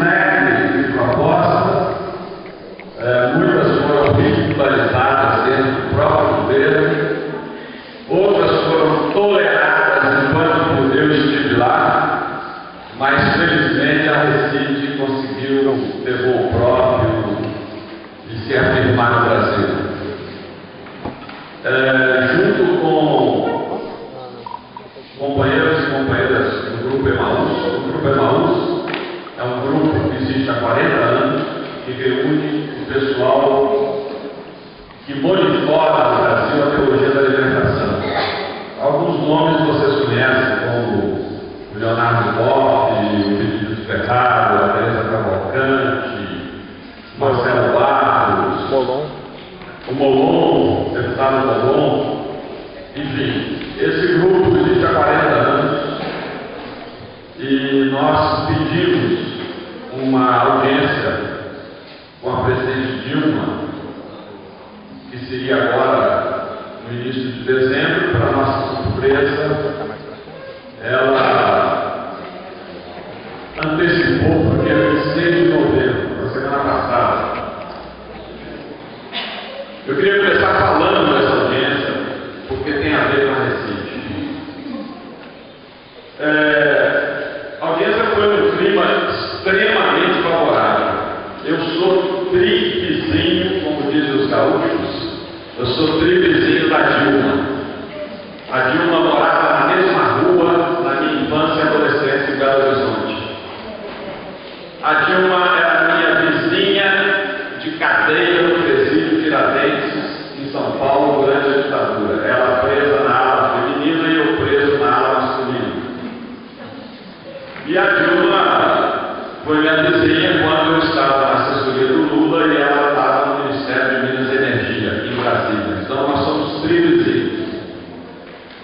leque de propostas, muitas foram ridicularizadas dentro do próprio governo, outras foram toleradas enquanto o eu estive lá, mas felizmente a Recite conseguiu ter voo próprio e se afirmar no Brasil. Junto com companheiros e companheiras do Grupo Emaús. O Grupo Emaús é um grupo que existe há 40 anos, que reúne o pessoal que monitora no Brasil a teologia da libertação. Alguns nomes vocês conhecem, como o Leonardo Boff, o Benedito Ferraro, a Teresa Cavalcante, Marcelo Barros, o Molon, o deputado Molon, enfim, esse grupo existe há 40 anos e nós pedimos uma audiência com a presidente Dilma, que seria agora no início de dezembro. Para nossa surpresa, ela antecipou para o dia 26 de novembro, na semana passada. Eu queria começar falando dessa audiência, porque tem a ver com a Recite. A audiência foi num clima extremamente favorável. Eu sou trivizinho, como dizem os gaúchos, eu sou trivizinho da Dilma. A Dilma morava na mesma rua na minha infância e adolescência em Belo Horizonte. A Dilma era minha vizinha de cadeia no presídio Tiradentes, em São Paulo, durante a ditadura. Ela presa na ala feminina e eu preso na ala masculina. E a Dilma foi minha vizinha quando eu estava na assessoria do Lula e ela estava no Ministério de Minas e Energia, em Brasília. Então nós somos trivizinhos.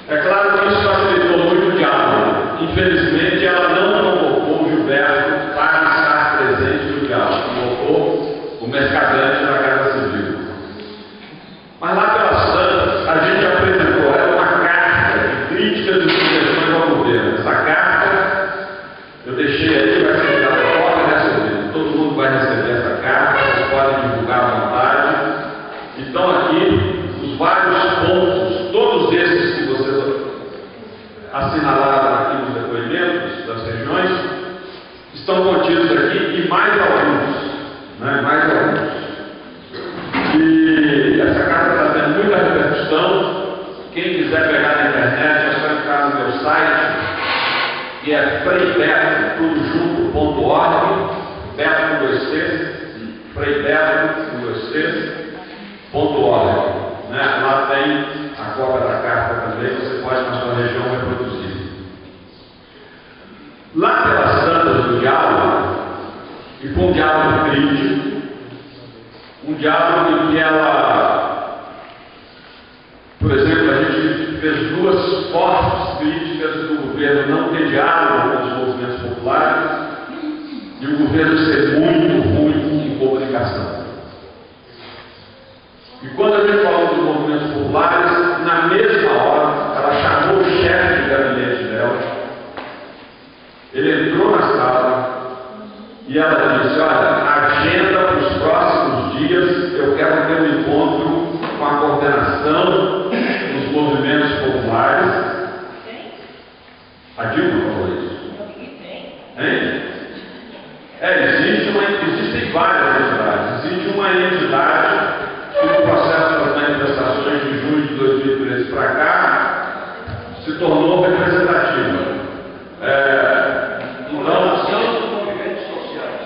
É claro que isso facilitou muito o diálogo. Infelizmente ela não convocou o Gilberto para estar presente no diálogo. Convocou o Mercadante na Casa Civil. Mas lá pelas tantas, a gente apresentou a ela uma carta de críticas e sugestões ao governo. Essa carta eu deixei aí, vai ser dada cópia e recebida. Todo mundo vai receber essa carta, vocês podem divulgar à vontade. Então aqui, os vários pontos, todos esses que vocês assinalaram aqui nos depoimentos das regiões, estão contidos aqui e mais alguns, né? Mais alguns. E essa carta está tendo muita repercussão. Quem quiser pegar na internet, é só entrar no meu site, que é freibeto.org, Beto com 2 Cs, freibeto.org. Né? Lá tem a cópia da carta também, você pode na sua região reproduzir. Lá pelas tantas do diálogo, e com um diálogo crítico, um diálogo em que ela, por exemplo, a gente fez 2 fortes críticas do governo não ter diálogo com os movimentos populares e o governo ser muito ruim em comunicação. E quando a gente falou dos movimentos populares, na mesma hora, ela chamou o chefe de gabinete dela, ele entrou na sala e ela disse: olha, agenda para os próximos dias, eu quero ter um encontro com a coordenação dos movimentos populares. A Dilma falou isso. Hein? Existem várias entidades. Existe uma entidade que no processo das manifestações de junho de 2013 para cá se tornou representativa.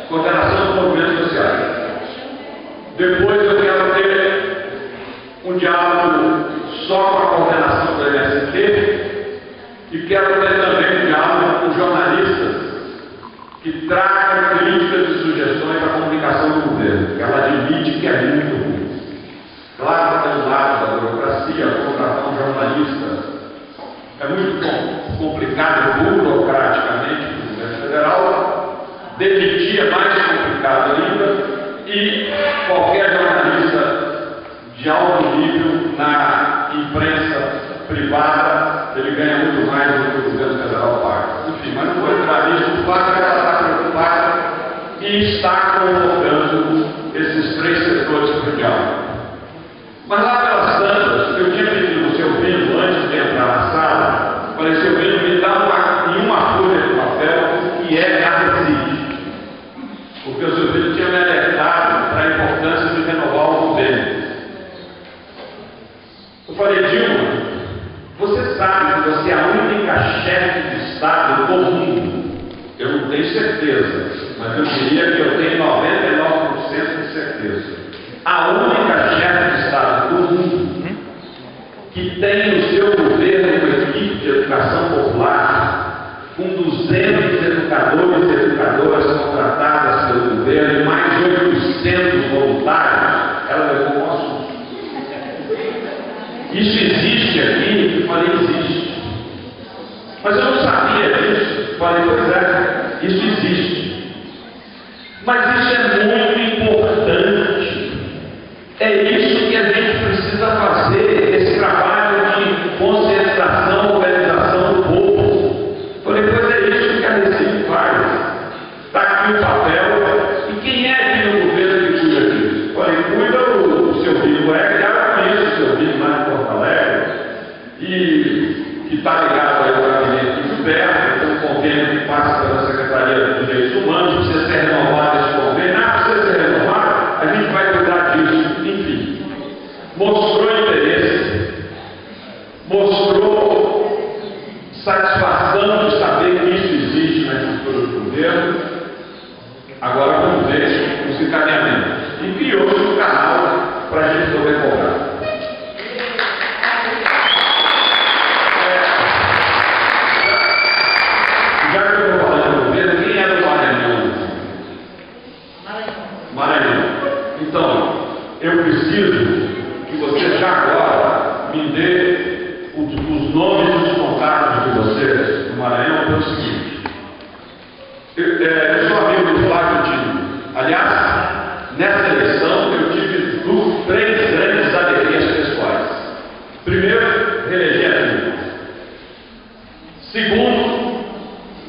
Coordenação dos movimentos sociais. Depois eu quero ter um diálogo só com a coordenação do MST e quero ter também um diálogo com jornalistas que tragam críticas e sugestões à comunicação do governo, porque ela admite que é muito ruim. Claro que tem um lado da burocracia, contratar um jornalista é muito complicado burocraticamente para o governo federal, demitir é mais complicado ainda, e qualquer jornalista de alto nível na imprensa privada, ele ganha muito mais do que o governo federal paga. Enfim, mas não vou entrar nisso. O fato é que ela está preocupada e e está convocando esses 3 setores para o diálogo. Mas lá pelas tantas, eu tinha pedido ao seu filho, antes de entrar na sala, falei, seu filho, me dá uma folha de papel que é a Recife. Porque o seu filho tinha me alertado para a importância de renovar o governo. Eu falei, Dilma, você sabe que você é a única chefe de Estado do mundo. Eu não tenho certeza, mas eu diria que eu tenho 99% de certeza. A única chefe de Estado do mundo que tem no seu governo uma equipe de educação popular com 200 educadores e educadoras contratadas pelo governo e mais 800 voluntários, ela levou um assunto. Isso existe aqui? Eu falei, existe. Mas eu não sabia disso. Eu falei, pois é, isso existe. Mas isso é muito importante. É isso que a gente precisa fazer, esse trabalho de conscientização, organização do povo. Eu falei, pois é isso que a Recife faz. Está aqui o papel. E quem é aqui no governo que cuida disso? Eu falei, cuida o seu filho, já conheço o seu filho lá em Porto Alegre, e que está ligado aí ao gabinete de Gilberto, tem um convênio que passa pela Secretaria de Direitos Humanos, precisa ser renovado esse convênio. Precisa ser renovado, a gente vai cuidar disso. Enfim, mostrou interesse, mostrou satisfação de saber que isso existe na estrutura do governo. Agora vamos ver os encaminhamentos. E criou-se um canal para a gente poder cobrar. Já que eu estou falando do governo, quem é do Maranhão? Maranhão. Então, eu preciso que você já agora me dê os nomes e os contatos de vocês do Maranhão pelo seguinte. Eu sou amigo do Flávio Dino. Aliás, nessa eleição eu tive 3 grandes alegrias pessoais. Primeiro, reeleger a Dilma. Segundo,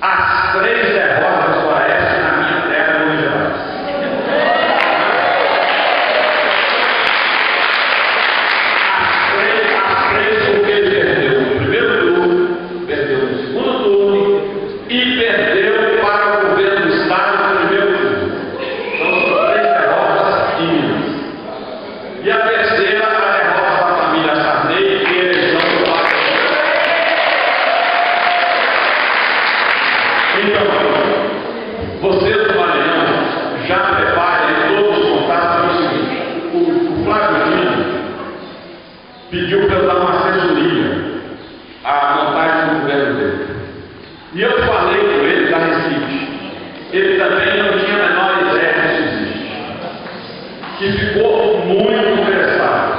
as 3 derrotas do Aécio na minha terra, no Minas Gerais. As três porque ele perdeu no primeiro turno, perdeu no segundo turno e perdeu para o governo do Estado no primeiro turno. Então são 3 derrotas em Minas. E a terceira, a derrota da família Sarney e a eleição do Flávio. Então, vocês do Maranhão já preparem todos os contatos para o seguinte. O Flávio Dino pediu para eu dar uma assessoria à montagem do governo dele. E eu falei com ele da Recife. Ele também não tinha a menor ideia que isso existe. Que ficou muito interessado.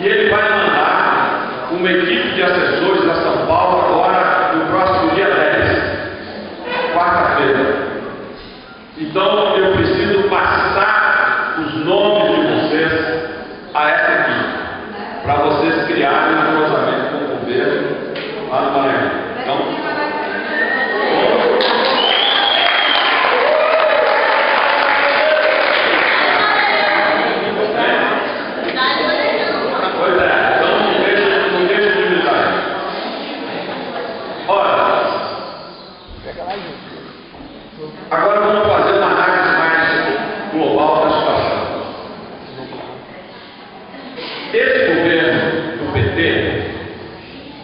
E ele vai mandar uma equipe de assessores a São Paulo agora no próximo dia 10, quarta-feira. Então eu preciso passar os nomes de vocês a essa equipe, para vocês criarem um cruzamento com o governo lá no Maranhão. Então, não deixa de imitar. Ora, agora vamos fazer uma análise mais global da situação. Esse governo do PT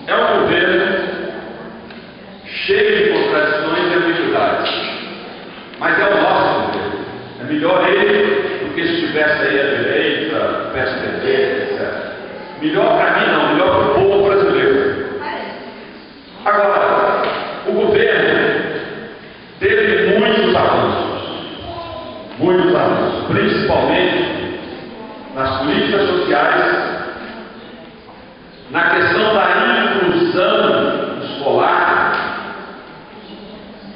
é um governo cheio de contradições e ambiguidades. Mas é o nosso governo. É melhor ele do que se estivesse aí à direita, PSDB, etc. Melhor para mim não, melhor para o povo brasileiro. Agora, o governo teve muitos avanços, principalmente nas políticas sociais, na questão da inclusão escolar,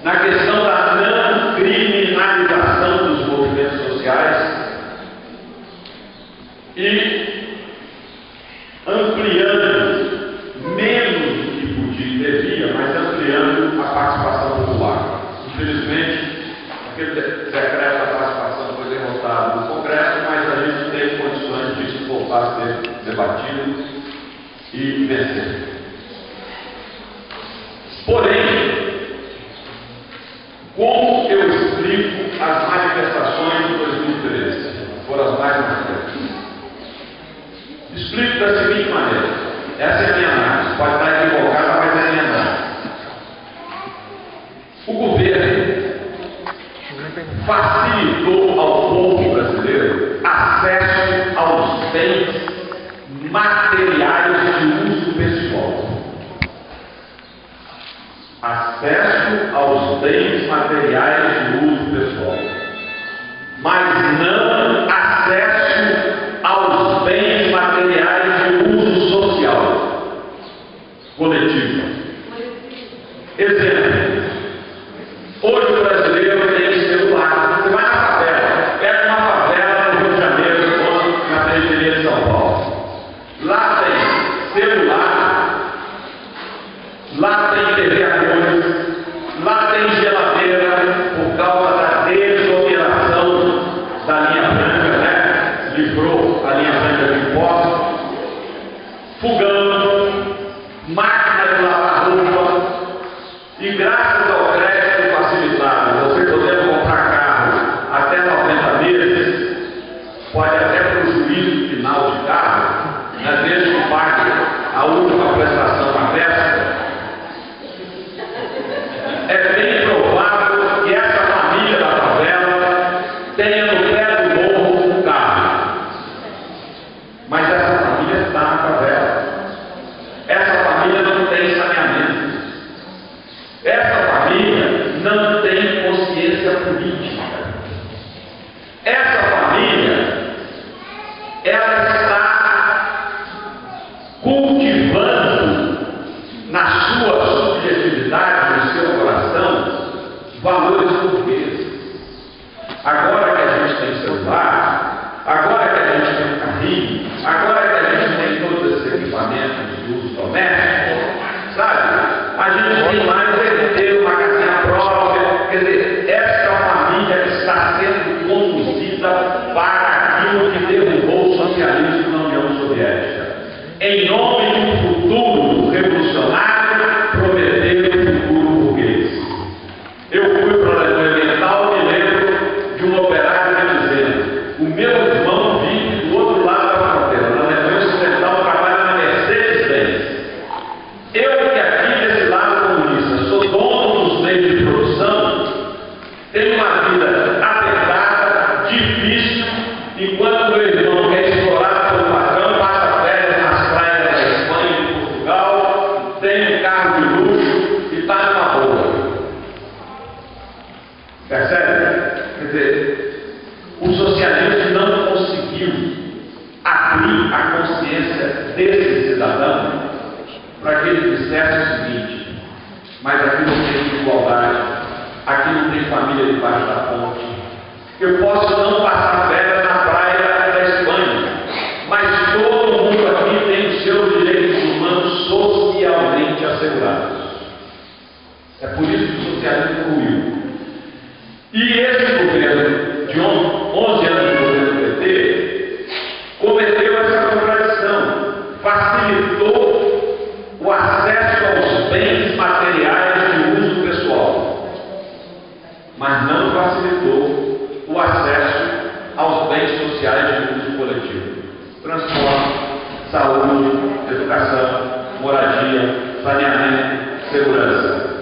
na questão da não criminalização dos movimentos sociais e ampliando, menos do que podia e devia, mas ampliando a participação popular. Infelizmente, aquele decreto fácil ser debatido e vencer. Porém, como eu explico as manifestações de 2013? Foram as mais marcantes. Explico da seguinte maneira. Essa é a minha análise. Pode estar equivocada, mas é a minha análise. O governo facilitou ao povo brasileiro acesso aos bens materiais de uso pessoal. Acesso aos bens materiais de uso pessoal. Mas não acesso aos bens materiais de uso social, coletivo. Exemplo. Hoje o brasileiro tem celular. Você vai na favela, pega uma favela no Rio de Janeiro ou na periferia de São Paulo. Lá tem celular, lá tem TV a cores, lá tem geladeira por causa da desoneração da linha branca, né? Livrou a linha branca de impostos, fogão, máquina de lavar roupa, e graças ao crédito facilitado, você podendo comprar carro até 90 meses, pode até para o juízo final de carro, né, desde que pague a última prestação na véspera. É bem provável que essa família da favela tenha no pé do morro um carro. Mas essa família está na favela. Essa família não tem saneamento. Essa família não tem consciência política. Essa família, ela está cultivando na sua subjetividade, no seu coração, valores burgueses. Agora que a gente tem celular, agora que a gente tem um carrinho, agora que a gente tem todos esses equipamentos de uso doméstico, sabe? A gente tem mais ter uma casinha própria. Quer dizer, essa família que está sendo conduzida para aquilo que derrubou o socialismo na União Soviética. Em nome de um futuro revolucionário, prometer um futuro burguês. Eu fui para o elemental e me lembro de um operário me dizendo: o meu irmão vive do outro lado da fronteira, na Alemanha Ocidental, trabalha na Mercedes-Benz. Eu que aqui desse lado comunista sou dono dos meios de produção, tenho uma vida apertada, difícil, enquanto meu irmão que é explorado pelo patrão, passa férias nas praias da Espanha e de Portugal, tem um carro de luxo e está numa boa. Percebe? Quer dizer, o socialismo não conseguiu abrir a consciência desse cidadão para que ele dissesse o seguinte: mas aqui não tem desigualdade, aqui não tem família debaixo da ponte. Eu posso não passar férias na praia da Espanha, mas todo mundo aqui tem os seus direitos humanos socialmente assegurados. É por isso que o socialismo ruiu. E esse governo, de 11 anos de governo do PT, cometeu essa contradição, facilitou o acesso aos bens materiais de uso pessoal, mas não facilitou o acesso aos bens sociais de uso coletivo. Transporte, saúde, educação, moradia, saneamento, segurança.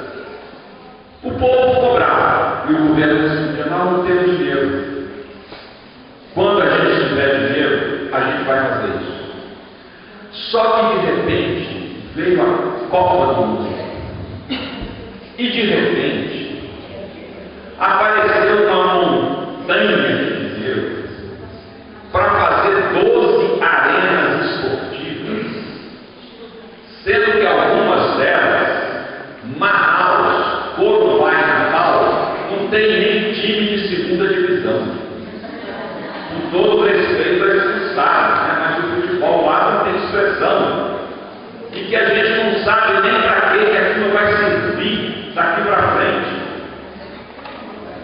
O povo ficou bravo e o governo disse: nós não temos dinheiro. Quando a gente tiver dinheiro, a gente vai fazer isso. Só que de repente veio a Copa do Mundo. E de repente apareceu uma montanha de dinheiro para fazer 12 arenas esportivas, sendo que algumas delas, Manaus, Corumbá e Natal, não tem nem time de segunda divisão. Com todo respeito a esses estados, né? Mas o futebol lá não tem expressão. E que a gente não sabe nem para que aquilo vai servir daqui para frente.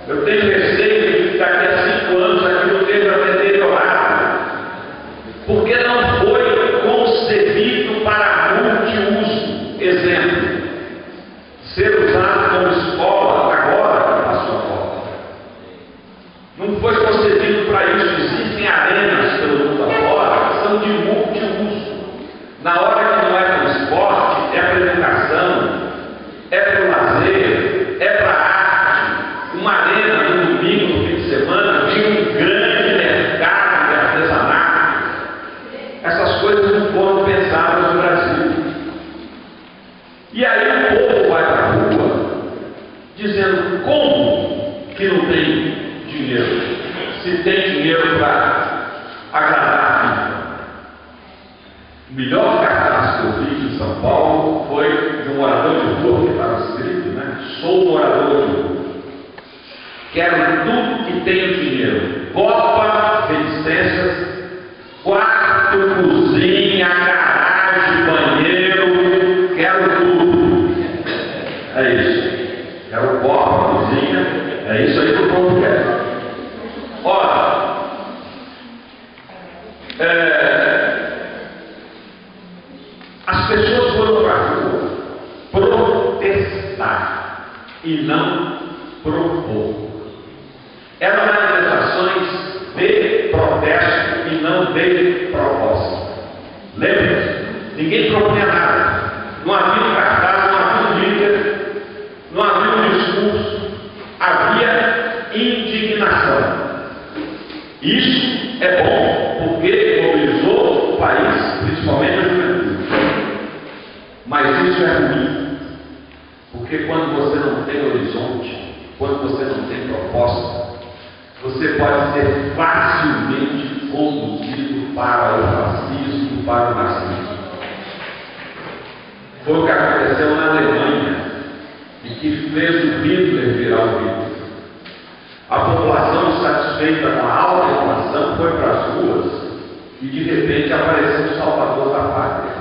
Eu tenho receio de que daqui a 5 anos aquilo esteja deteriorado. Porque não ser usado como escola agora na sua volta. Não foi concebido para isso. Existem arenas pelo mundo afora que são de multiuso. Na hora que não é para o esporte, é para a educação, é para o lazer, é para a arte. Uma arena no domingo, no fim de semana, tinha um grande mercado de artesanato. Essas coisas não foram pensadas no Brasil. E aí o povo vai para a rua dizendo: como que não tem dinheiro? Se tem dinheiro para agradar a vida. O melhor cartaz que eu vi em São Paulo foi de um morador de rua, que estava escrito, né? Sou morador de rua. Quero tudo que tenha dinheiro. Copa, reticências, quarto, cozinha, garagem, banheiro, quero tudo. É isso. Quero copa, cozinha, é isso aí que o povo quer. Ora, as pessoas foram para a rua protestar e não propor. Eram manifestações de protesto e não de proposta. Lembra? Ninguém propunha nada. Não havia um cartaz, não havia um líder, não havia um discurso, havia indignação. Isso é bom, porque mobilizou o país, principalmente a juventude. Mas isso é ruim, porque quando você não tem horizonte, quando você não tem proposta, você pode ser facilmente conduzido para o fascismo, para o nazismo. Foi o que aconteceu na Alemanha e que fez o Hitler virar o Hitler. A população, insatisfeita com a alta inflação, foi para as ruas e de repente apareceu o salvador da pátria.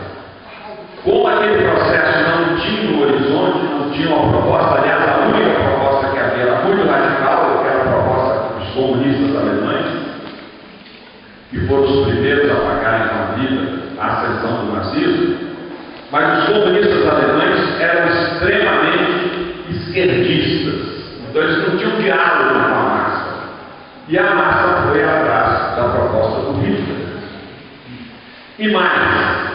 Como aquele processo não tinha um horizonte, não tinha uma proposta, aliás, a única proposta que havia era muito radical, que era a proposta dos comunistas alemães, que foram os primeiros a pagarem com a vida a ascensão do nazismo, mas os comunistas alemães eram extremamente esquerdistas. Então eles não tinham diálogo com a massa. E a massa foi atrás da proposta do Hitler. E mais,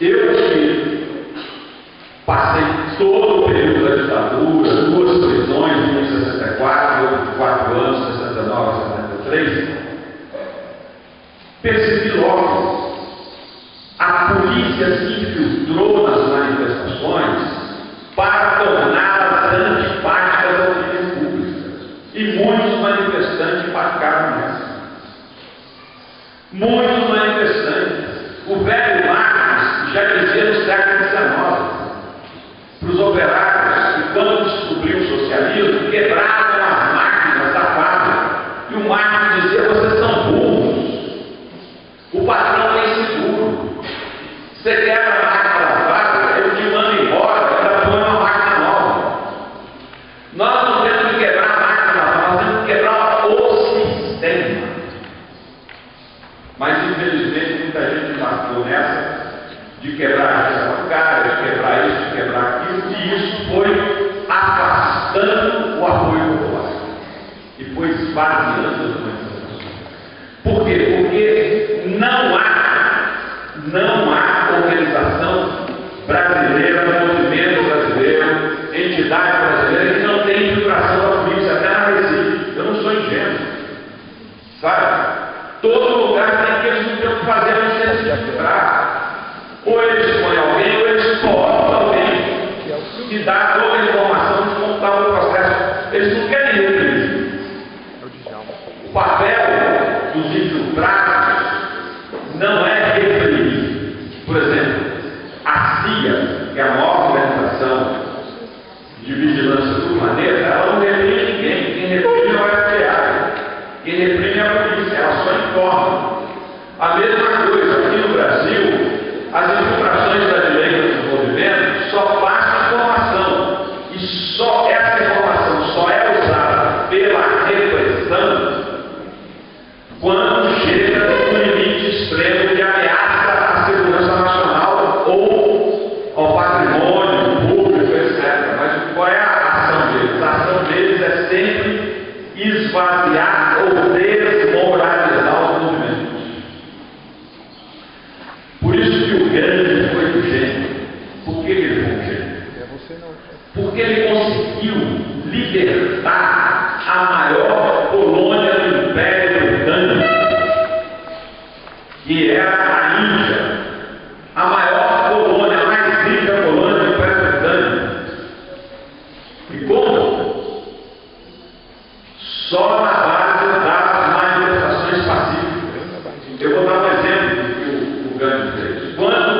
eu que passei todo o período da ditadura, 2 prisões, uma em 64, outra de 4 anos, 69 a 73, percebi logo. A polícia se infiltrou nas manifestações para torná-las antipáticas à opinião pública. E muitos manifestantes embarcaram nessa. Muitos manifestantes. O velho Marx já dizia no século XIX para os operários que, quando descobriu o socialismo, quebravam as máquinas da fábrica. E o Marx dizia: vocês são burros. O patrão é inseguro. Você quebra a máquina da fábrica, eu te mando embora, ainda põe uma máquina nova. Nós não temos que quebrar a máquina da fábrica, nós temos que quebrar o sistema. Mas infelizmente muita gente embarcou nessa de quebrar a agência bancária, de quebrar isso, de quebrar aquilo, e isso foi afastando o apoio popular. E foi esvaziando as manifestações. Por quê? Porque não há organização brasileira, movimento brasileiro, entidade brasileira que não tem infiltração da polícia, até na Recife. Eu não sou ingênuo. Sabe? Todo lugar tem que eles não têm o que fazer, a não ser se infiltrar. Ou eles põem alguém, ou eles cortam alguém, que dá toda a informação de como está o processo. Eles não querem reprimir. O papel dos infiltrados não é reprimir. Por exemplo, a CIA, que é a maior organização de vigilância do planeta, ela não reprime ninguém. Quem reprime é o FBI. Quem reprime é a polícia, ela só informa. A mesma coisa aqui no Brasil, as infiltrações da direita dos movimentos só passam informação. E só essa informação só é usada pela repressão quando chega no limite extremo de ameaça à segurança nacional ou ao patrimônio público, etc. porque ele conseguiu libertar a maior colônia do Império Britânico, que era a Índia, a maior colônia, a mais rica colônia do Império Britânico. E como? Só na base das manifestações pacíficas. Eu vou dar um exemplo do que o Gandhi fez. Quando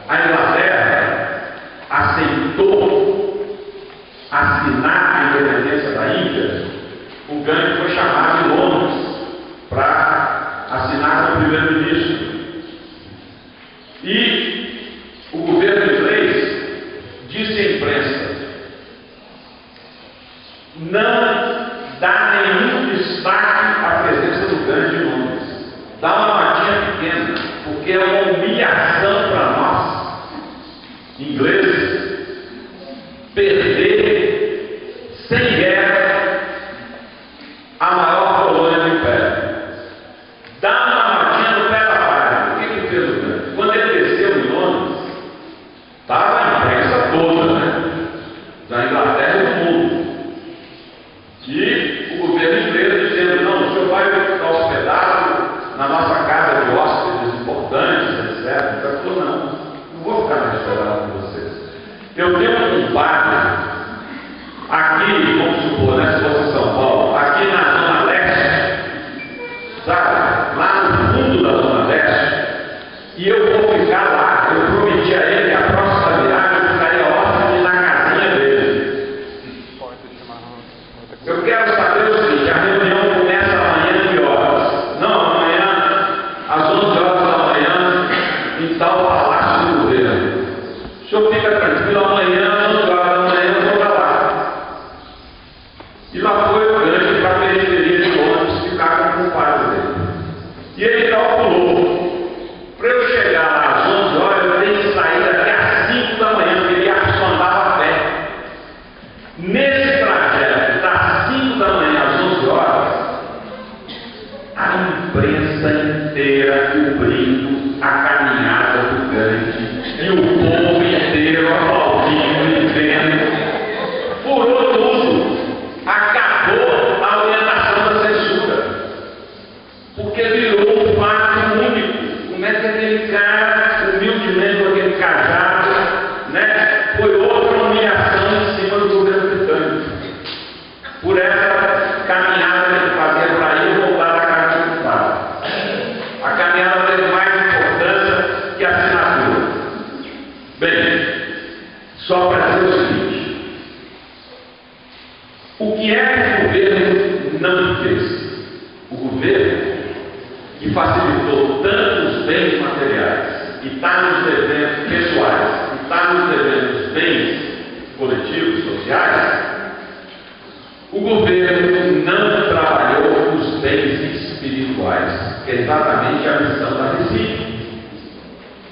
a Inglaterra aceitou assinar a independência da Índia, o Gandhi foi chamado de Londres para assinar como primeiro-ministro. E o governo inglês disse à imprensa: não dá nenhum destaque à presença do Gandhi em Londres. Dá uma notinha pequena, porque é uma humilhação para nós, ingleses, perder sem guerra a maior colônia do Império. Dá uma notinha no pé da página. O que fez o Gandhi? Quando ele desceu em Londres, estava a imprensa toda, né? Da Inglaterra e do mundo. E o governo inglês dizendo: não, o senhor vai ficar hospedado na nossa casa de hóspedes importantes, etc. Ele falou: não vou ficar mais hospedado com vocês. Eu tenho um padre aqui, vamos supor, né, se fosse São Paulo, aqui na Zona Leste, sabe, lá no fundo da Zona Leste, e eu vou ficar lá. Eu prometi a ele que a próxima viagem eu ficaria hóspede na casinha dele. Eu quero saber o seguinte: a reunião começa amanhã que horas? Não, amanhã às 11 horas da manhã em tal palácio do governo. O senhor fica tranquilo, amanhã às 11 horas da manhã eu vou para lá. E lá foi o Gandhi para a periferia de Londres ficar com o padre dele. E ele calculou: para eu chegar lá às 11 horas eu tenho que sair daqui às 5 da manhã, porque ele só andava a pé. Nesse trajeto, das 5 da manhã às 11 horas, a imprensa inteira cobrindo a caminhada do Gandhi, e o povo inteiro aplaudindo e vendo. Furou tudo. Acabou a orientação da censura, porque virou um fato único. Como é que aquele cara, humildemente com aquele cajado, né, foi outra humilhação em cima do governo britânico, por essa caminhada que ele fazia para ir voltar da casa do padre. A caminhada teve mais importância que a assinatura. Bem, só para dizer o seguinte: o que é que o governo não fez? O governo, que facilitou tantos bens materiais, e está nos devendo pessoais, e está nos devendo bens coletivos, sociais, o governo não trabalhou os bens espirituais, que é exatamente a missão da Recife.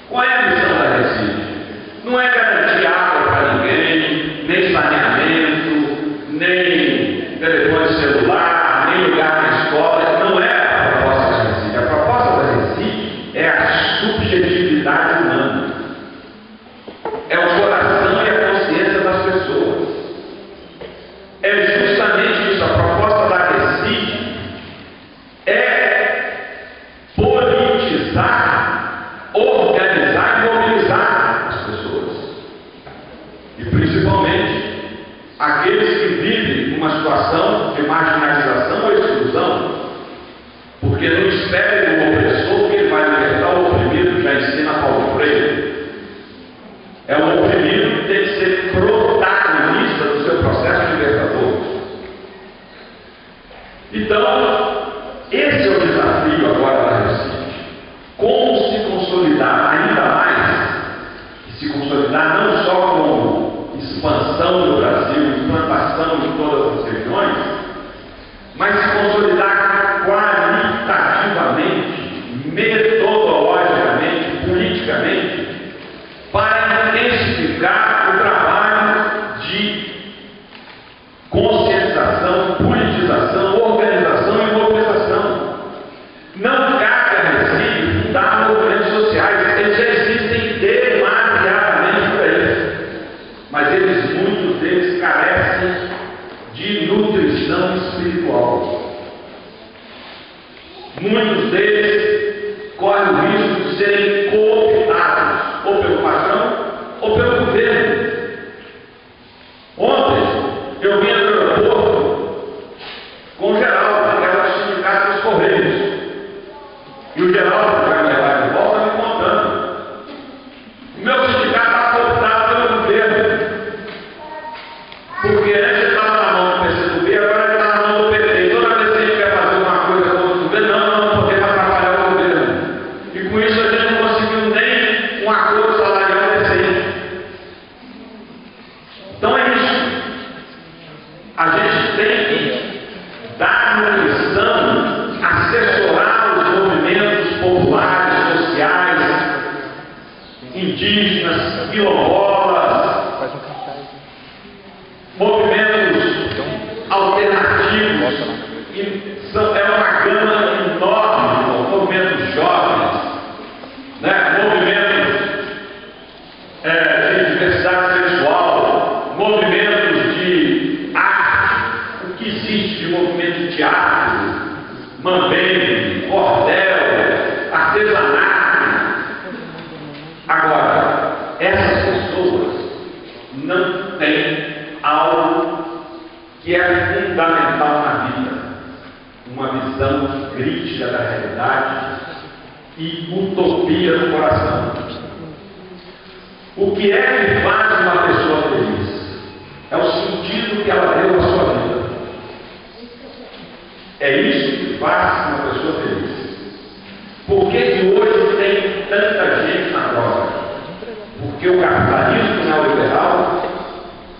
Qual é a missão da Recife? Não é garantir água para ninguém, nem saneamento, nem telefone celular, nem lugar na escola. Não é a proposta da Recife. A proposta da Recife é a subjetividade humana. É o coração e a consciência das pessoas. É justamente isso. A proposta da Recife é politizar, organizar e mobilizar as pessoas. E principalmente aqueles que vivem numa situação de marginalização ou exclusão, porque não espere do opressor que ele vai libertar o oprimido, já ensina Paulo Freire. É o oprimido que tem que ser protagonista do seu processo libertador. Então, esse é o desafio agora da Recife. Como se consolidar ainda mais, e se consolidar não só como expansão do Brasil, implantação de todas as regiões, mas se consolidar qualitativamente A gente tem que dar nutrição, assessorar os movimentos populares, sociais, indígenas, quilombolas, movimentos alternativos. É uma gama enorme, movimentos jovens, né? Movimentos de diversidade sexual, movimentos de arte, o que existe de movimento de teatro, mambembe, cordel, artesanato. Agora, essas pessoas não têm algo que é fundamental na vida, uma visão crítica da realidade e utopia no coração. O que é que faz uma pessoa feliz? É o sentido que ela deu à sua vida. É isso que faz uma pessoa feliz. Por que hoje tem tanta gente na droga? Porque o capitalismo neoliberal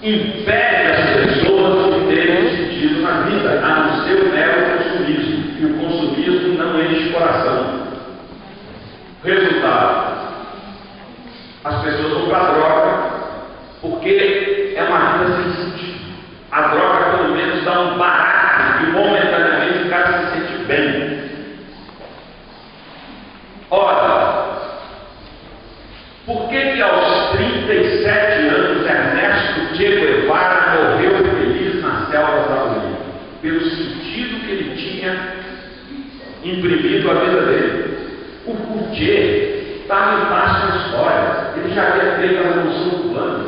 impede as pessoas de terem sentido na vida, a não ser o mero consumismo. E o consumismo não enche o coração. Resultado: as pessoas vão para a droga porque é uma vida sem sentido. A droga pelo menos dá um barato e momentaneamente o cara se sente bem. Ora, por que aos 37 anos Ernesto Che Guevara morreu feliz nas selvas da Bolívia? Pelo sentido que ele tinha imprimido à vida dele. O Che estava em paz com a história. Ele já havia feito a Revolução Cubana.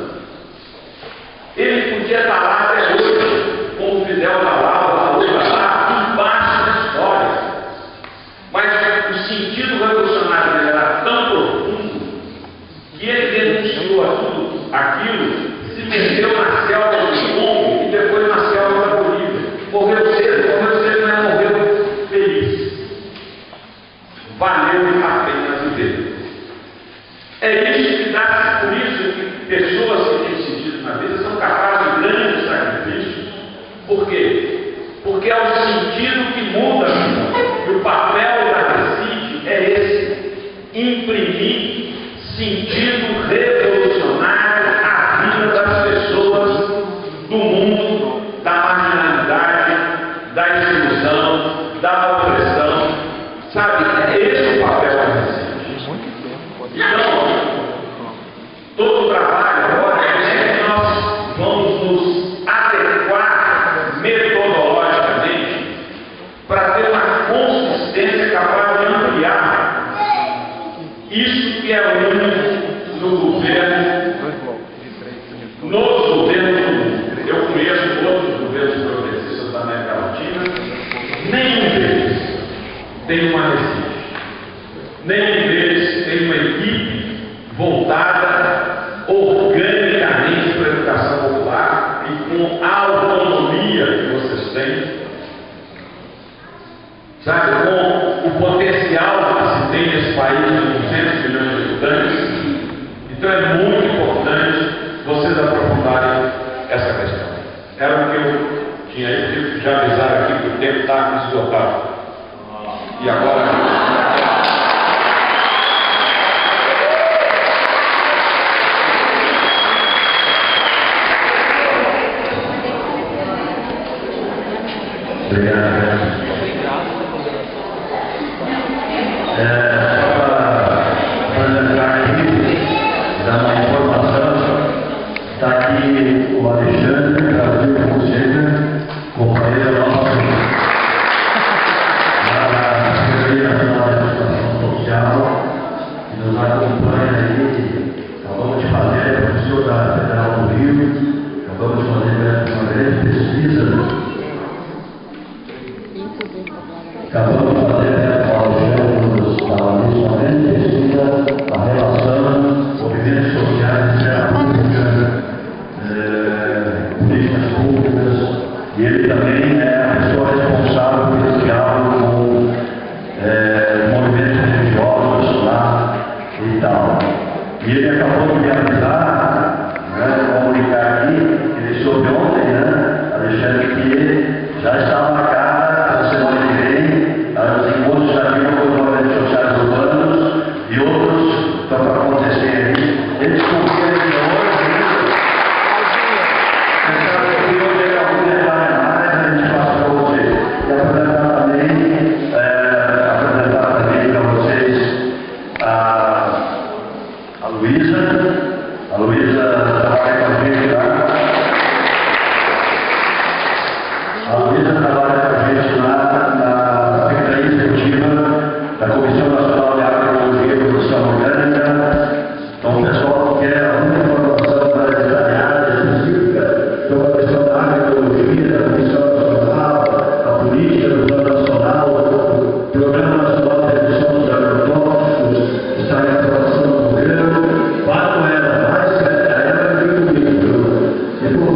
Ele podia estar lá até hoje, como o Fidel está lá, em paz com a história. Mas o sentido revolucionário dele era tão profundo que ele denunciou tudo aquilo, se meteu na selva do Congo e depois na selva da Bolívia. Morreu cedo, mas morreu feliz. Valeu a pena viver. É isso que dá, por isso que pessoas que têm sentido na vida são capazes de grandes sacrifícios. Por quê? Porque é o sentido que muda a vida. E o papel da Recite é esse: imprimir sentido revolucionário à vida das pessoas do mundo, da marginalidade, da exclusão, da opressão. Sabe? É esse o papel da Recite. Então, todo o trabalho agora é que nós vamos nos adequar metodologicamente para ter uma consistência capaz de ampliar isso que é único no governo, nos governos do mundo. Eu conheço outros governos progressistas da América Latina, nenhum deles tem uma Recite. Nenhum deles tem uma equipe voltada organicamente para a educação popular e com a autonomia que vocês têm, sabe, com o potencial que se tem nesse país de 200 milhões de habitantes. Então é muito importante vocês aprofundarem essa questão. Era o que eu tinha aí, porque já avisaram aqui que o tempo está esgotado. E agora... Obrigado. Para entrar aqui, dar uma informação, está aqui o Alexandre, Brasil, como sempre, companheiro nosso da Secretaria Nacional de Educação Social, que nos acompanha aí. Acabamos de fazer, professor da Federal do Rio, acabamos de fazer uma grande pesquisa. Acabamos de fazer com o Alexandre da pesquisa a relação movimentos sociais, esfera pública, políticas públicas, e ele também é a pessoa responsável por esse diálogo com movimentos religiosos lá e tal. E ele acabou de me avisar, comunicar aqui, ele soube ontem, Alexandre,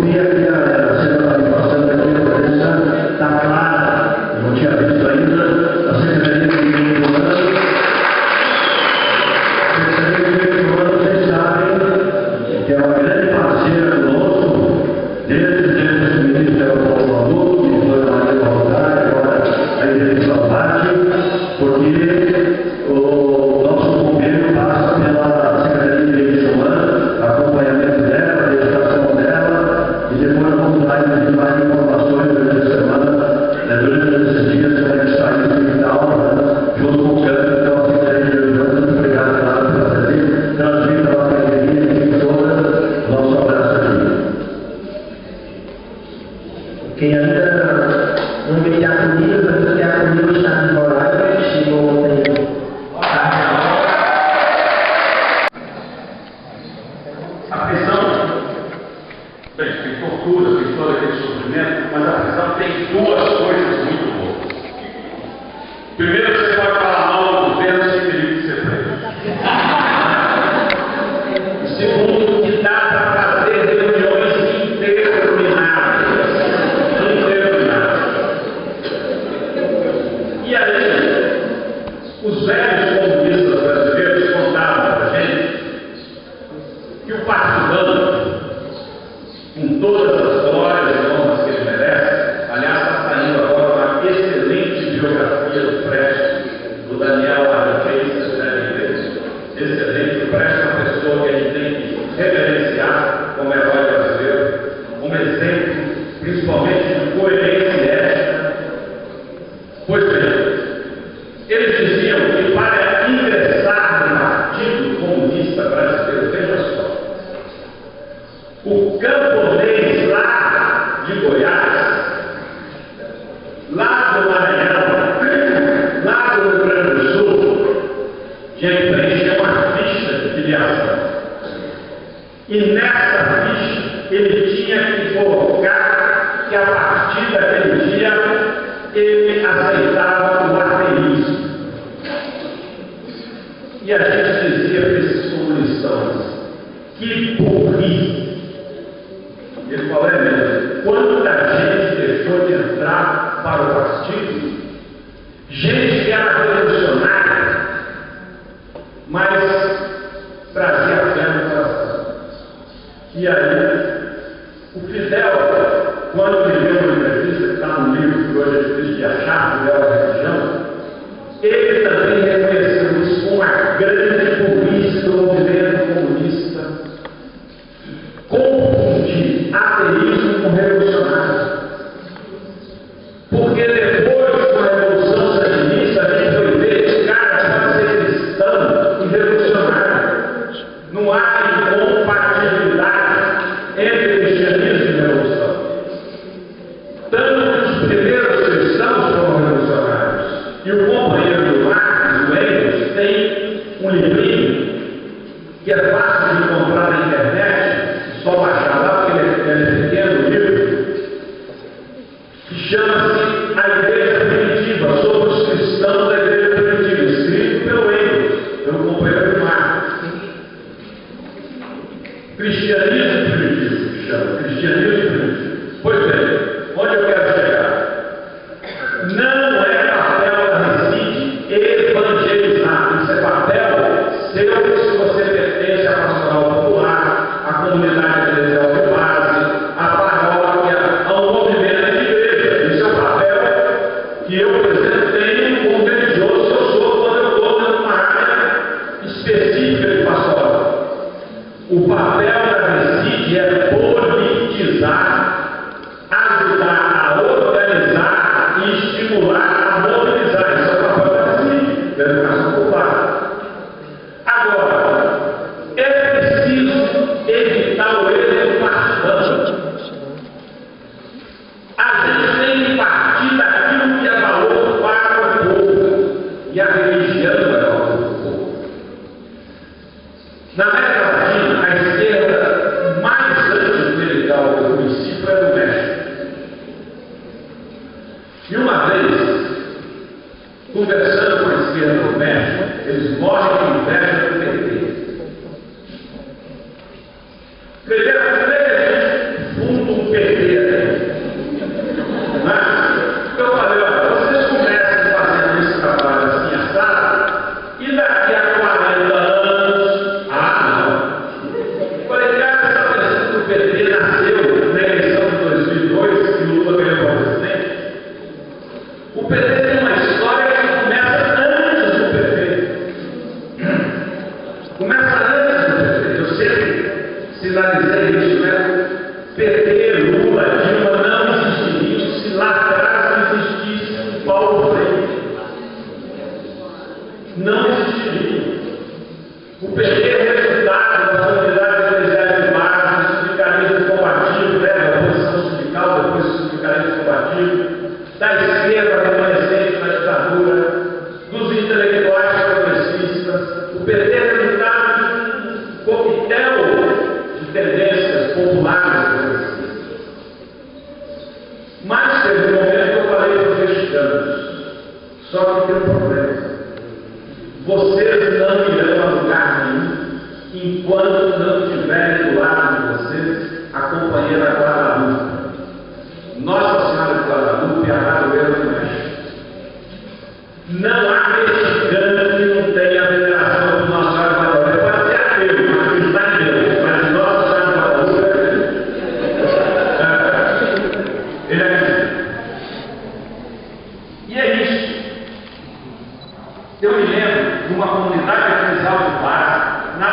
vi aqui a semana passada aqui a presença da Clara, eu não tinha visto ainda, a Secretaria de Meio Ambiente. A Secretaria de Meio Ambiente, vocês sabem, que é uma grande parceira conosco, desde o tempo do ministro Paulo Maluco, que foi a Maria Valdares, agora a Igreja Bate, porque o nosso governo passa pela Secretaria de Meio Ambiente, acompanhamento dela, a dedicação dela, e depois vamos dar mais informações durante a semana, durante esses dias, como é que está isso e tal, junto com o Câmbio, então a Secretaria de Meio Ambiente, muito obrigado pela presença, transmita a nossa alegria e toda, nosso abraço aqui. Quem ainda não veio a comida, porque a comida está embolada, chegou ontem. A prisão, bem, tem tortura, tem todo aquele sofrimento, mas a prisão tem duas coisas muito boas. Primeiro, você pode falar mal do governo sem perigo de ser preso. Segundo, que dá para fazer reuniões intermináveis. E aí, os velhos comunistas brasileiros contavam para a gente que o partidão, com todas as glórias e honras que ele merece, aliás, está saindo agora uma excelente biografia do Prestes, do Daniel Arantei, vocês devem ver. Excelente, o Prestes é uma pessoa que a gente tem que reverenciar como herói brasileiro, como exemplo, principalmente de coerência e ética. Pois bem, eles diziam que para ingressar no Partido Comunista Brasileiro, veja só, o camponês lá de Goiás, lá do Maranhão, lá do Rio Grande do Sul, tinha que preencher uma ficha de filiação. E nessa ficha ele tinha que colocar que a partir daquele dia ele aceitava o ateísmo. E a gente dizia para esses comunistas, que burrice! Ele falou, é mesmo, quanta gente deixou de entrar para o partido, gente que era revolucionária, mas trazia fé no coração. E aí, o Fidel, quando ele deu uma entrevista, que está no livro que hoje é difícil de achar, Fidel da Religião, ele também reconheceu isso como uma grande burrice do movimento comunista, confundir ateísmo com revolucionário. Porque depois da Revolução Sandinista, a gente foi ver que os caras vão ser cristãos e revolucionários. Não há incompatibilidade entre cristianismo e revolução. Tanto que os primeiros cristãos foram revolucionários. E o companheiro do Marx, o Engels, tem um livrinho que é fácil de encontrar na internet, só baixar lá, porque ele é pequeno, o livro, que chama-se A Igreja Primitiva, sobre os cristãos da Igreja Primitiva, escrito pelo Engels, pelo companheiro do Marx. Cristianismo primitivo, chama, cristianismo primitivo. Pois bem, onde eu quero chegar? Não é papel da Reside evangelizar, isso é papel seu se você pertence à pastoral popular, à comunidade eclesial de base, à paróquia, ao movimento de igreja. Isso é o papel que eu, por exemplo, tenho como religioso, eu sou quando eu estou numa área específica de pastoral. O papel da Reside é politizar, ajudar a organizar e estimular a mobilizar. Isso é o papel da Reside, da educação popular. Agora, é preciso evitar o erro do partidão. A gente tem que partir daquilo que é valor para o povo. E a religião é valor para o povo. Na América Latina, a esquerda mais anticlerical do município é do México. E uma vez, conversando com a esquerda do México, eles morrem de inveja do PT. Primeiro a gente funda um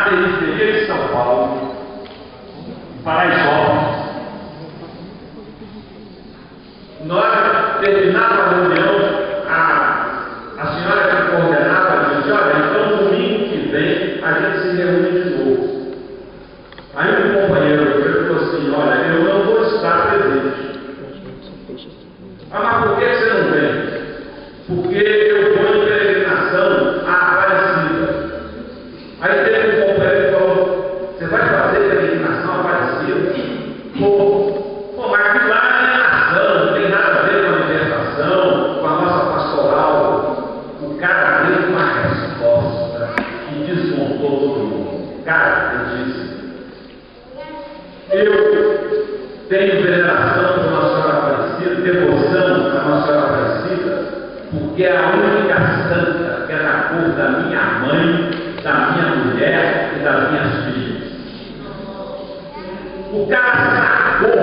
periferia de São Paulo, em Paraisópolis. Nós terminamos a reunião, a senhora que coordenava disse: olha, então domingo que vem a gente se reúne de novo. Aí um companheiro falou assim: olha, eu não vou estar presente. Mas por que você não vem? Porque eu vou em peregrinação à Aparecida. Aí teve um companheiro que falou: você vai fazer peregrinação à Aparecida? Pô, mas aquilo lá é ação, não tem nada a ver com a libertação, com a nossa pastoral. O cara deu uma resposta e desmontou todo mundo. Cara, ele disse: eu tenho veneração por Nossa Senhora Aparecida, devoção a Nossa Senhora Aparecida, porque é a única santa que é da cor da minha mãe, da minha mulher e das minhas filhas. O cara sacou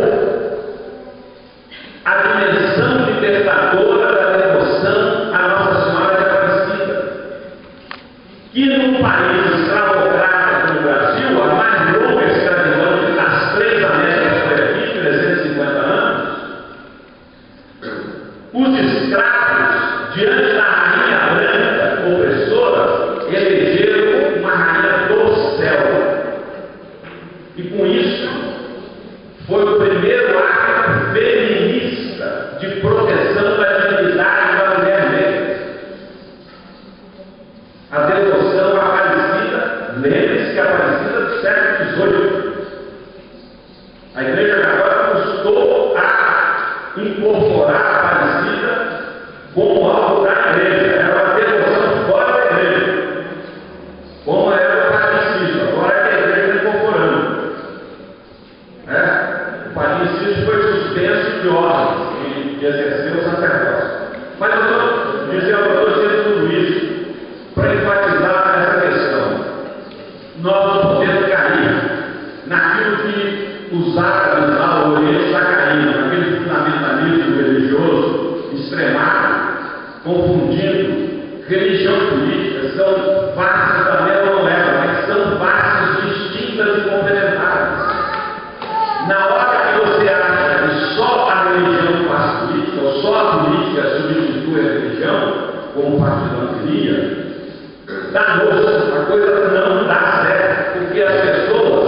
a dimensão libertadora da devoção a Nossa Senhora de Aparecida, que num país escravocrata como o Brasil, a mais longa escravidão das 3 Américas foi aqui, 350 anos, os escravos, diante da rainha branca opressora, elegeram uma rainha do céu. E com isso, foi o primeiro ato feminista de proteção da dignidade da mulher negra. A devoção à Aparecida, lembre-se que a Aparecida é do século XVIII. A Igreja Católica custou a incorporar a Aparecida como algo da Igreja. Era uma devoção fora da Igreja, como era o Padre Cícero. Agora é que a Igreja está incorporando. O Padre Cícero foi suspenso de ordem de exercer o sacerdócio. Mas eu estou dizendo tudo isso para enfatizar essa questão. Nós não podemos cair naquilo que os árabes lá no Oriente está caindo, naquele fundamentalismo religioso extremado, confundindo religião e política. São faces da mesma moeda, mas são faces distintas e complementares. Na hora que você acha que só a religião faz política, ou só a política substitui a religião, como o Partidão queria, danou-se, a coisa não dá certo, porque as pessoas,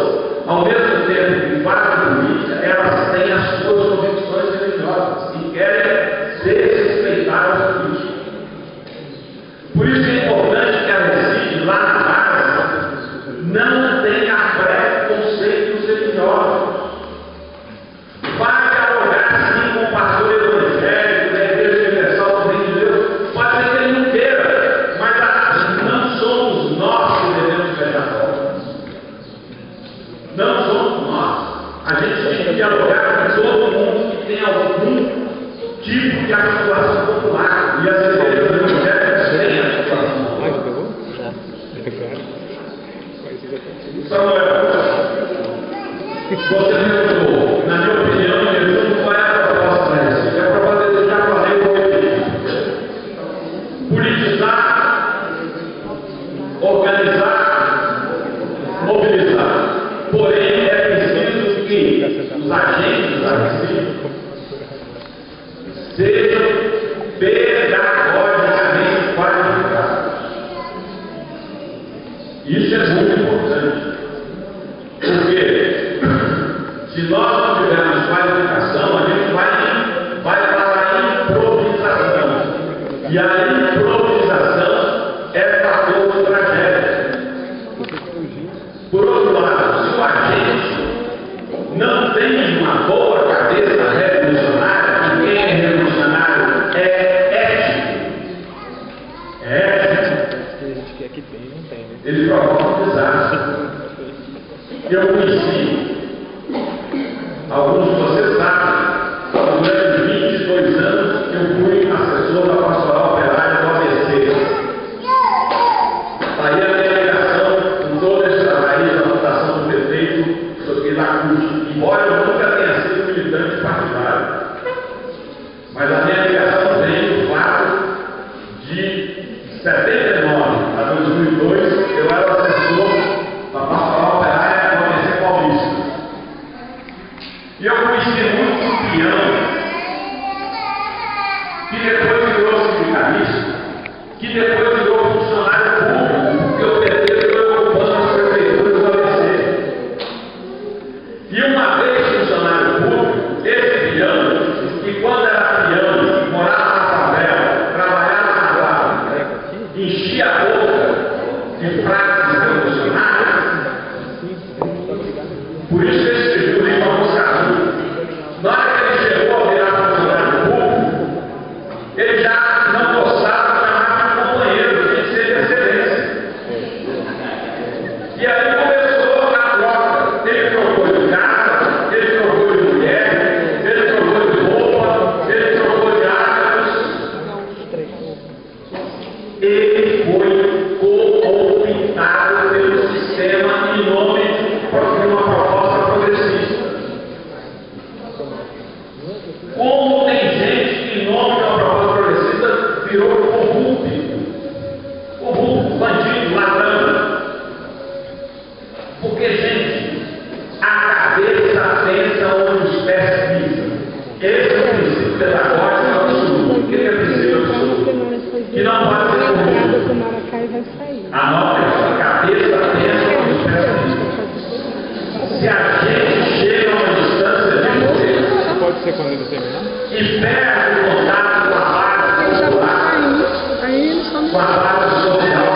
ao mesmo tempo que fazem política, elas têm as suas convicções religiosas e querem ser respeitadas políticas. Por isso é importante que a Recife, lá na base, não tenha preconceitos religiosos. Vai dialogar sim com o pastor evangélico, da Igreja Universal do Reino de Deus. Pode ser que ele não queira, mas não somos nós que devemos fechar portas. Não somos nós. A gente tem que dialogar com todo mundo que tem algum tipo de articulação popular. E as igrejas evangélicas têm articulação popular. Samuel, você perguntou, na minha opinião, Jesus, qual é a proposta para isso? A proposta eu já falei, vou repetir. Politizar, organizar, mobilizar. Porém, é preciso que os agentes da Recife sejam pedagogicamente qualificados. Isso é muito importante. Porque se nós não tivermos qualificação, a gente vai para a improvisação. E a improvisação é fator de tragédia. Por outro lado, se o agente não tem uma boa cabeça revolucionária, e quem é revolucionário é ético. É ético. Ele provoca um desastre. Eu conheci, alguns de vocês sabem, durante 22 anos eu fui assessor da pastoral operária do ABC. Aí a minha ligação com todo esse trabalho da votação do prefeito da CUT, embora eu nunca tenha sido militante partidário. Mas a minha ligação vem do fato de 79 a 2002 eu era assessor da que depois virou funcionário público, porque o PT foi ocupando as prefeituras do ABC. E uma vez funcionário público, esse peão, que quando era peão, morava na favela, trabalhava na fábrica, enchia a boca de frases revolucionárias, por isso que ele escreveu o livro Almoço Caminho. Na hora que ele chegou a virar funcionário público, ele já não gostava de chamar de companheiro, tinha que ser de excelência. E aí começou a troca. Ele trocou de casa, ele trocou de mulher, ele trocou de roupa, ele trocou de hábitos. Ele foi cooptado pelo sistema em nome de uma proposta progressista. Como tem gente que, em nome de uma proposta progressista, virou corrupto, bandido, ladrão. Porque, gente, a cabeça pensa onde os pés pisam. Esse é o princípio pedagógico absoluto. O que é princípio absoluto? Que não pode ser corrupto. Anote isso, a cabeça pensa onde os pés pisam. Se a gente chega a uma distância de poder, pode ser quando ele terminar? e perde o contato com a base popular, com a base social.